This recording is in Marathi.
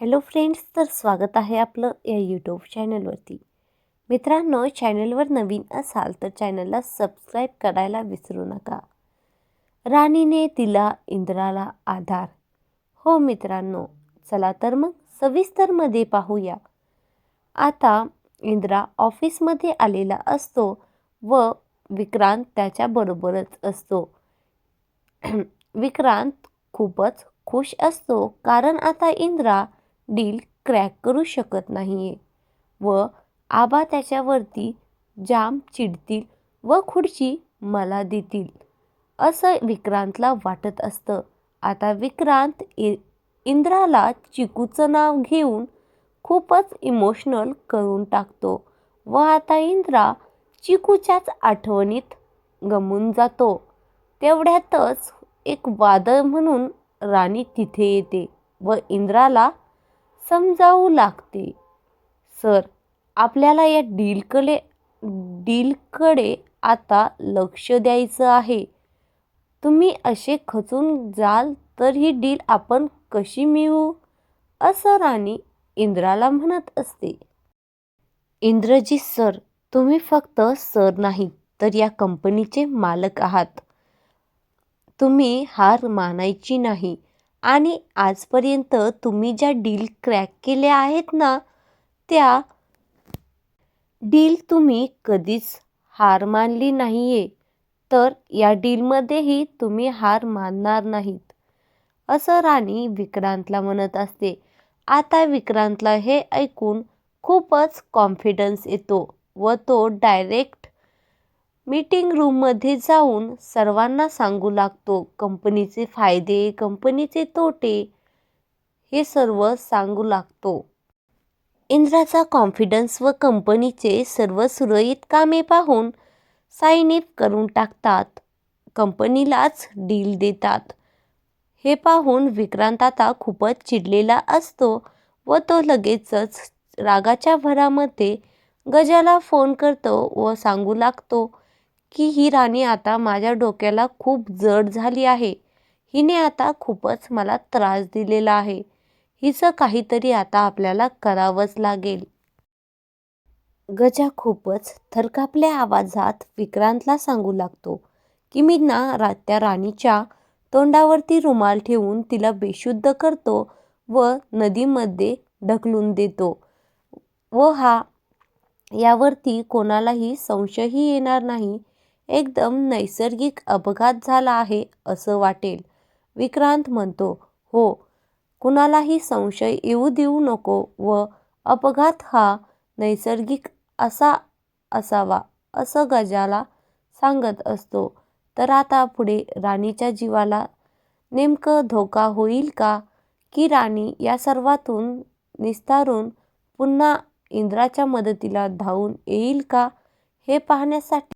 हॅलो फ्रेंड्स, तर स्वागत आहे आपलं या यूट्यूब चॅनलवरती. मित्रांनो, चॅनलवर नवीन असाल तर चॅनलला सबस्क्राईब करायला विसरू नका. राणीने दिला इंद्राला आधार. हो मित्रांनो, चला तर मग सविस्तरमध्ये पाहूया. आता इंद्रा ऑफिसमध्ये आलेला असतो व विक्रांत त्याच्याबरोबरच असतो. विक्रांत खूपच खुश असतो, कारण आता इंद्रा डील क्रॅक करू शकत नाहीये व आबा त्याच्यावरती जाम चिडतील व खुर्ची मला देतील असं विक्रांतला वाटत असतं. आता विक्रांत इंद्राला चिकूचं नाव घेऊन खूपच इमोशनल करून टाकतो व आता इंद्रा चिकूच्याच आठवणीत गमून जातो. तेवढ्यातच एक वादळ म्हणून राणी तिथे येते व इंद्राला समजावू लागते, सर, आपल्याला या डीलकडे आता लक्ष द्यायचं आहे. तुम्ही असे खचून जाल तर ही डील आपण कशी मिळवू, असं राणी इंद्राला म्हणत असते. इंद्रजी सर, तुम्ही फक्त सर नाही तर या कंपनीचे मालक आहात. तुम्ही हार मानायची नाही आणि आजपर्यंत तुम्ही ज्या डील क्रॅक केल्या आहेत ना, त्या डील तुम्ही कधीच हार मानली नाहीये, तर या डीलमध्येही तुम्ही हार मानणार नाहीत, असं राणी विक्रांतला म्हणत असते. आता विक्रांतला हे ऐकून खूपच कॉन्फिडन्स येतो व तो डायरेक्ट मीटिंग रूममध्ये जाऊन सर्वांना सांगू लागतो. कंपनीचे फायदे, कंपनीचे तोटे हे सर्व सांगू लागतो. इंद्राचा कॉन्फिडन्स व कंपनीचे सर्व सुरळीत कामे पाहून साइन अप करून टाकतात. कंपनीलाच डील देतात. हे पाहून विक्रांत आता खूपच चिडलेला असतो व तो लगेचच रागाच्या भरामध्ये गजाला फोन करतो व सांगू लागतो की ही राणी आता माझ्या डोक्याला खूप जड झाली आहे. हिने आता खूपच मला त्रास दिलेला आहे. हिचं काहीतरी आता आपल्याला करावंच लागेल. गजा खूपच थरकापल्या आवाजात विक्रांतला सांगू लागतो की मी ना त्या राणीच्या तोंडावरती रुमाल ठेवून तिला बेशुद्ध करतो व नदीमध्ये ढकलून देतो व यावरती कोणालाही संशयही येणार नाही. एकदम नैसर्गिक अपघात झाला आहे असं वाटेल. विक्रांत म्हणतो, हो, कुणालाही संशय येऊ देऊ नको व अपघात हा नैसर्गिक असावा असं गजाला सांगत असतो. तर आता पुढे राणीच्या जीवाला नेमकं धोका होईल का, की राणी या सर्वातून निस्तारून पुन्हा इंद्राच्या मदतीला धावून येईल का, हे पाहण्यासाठी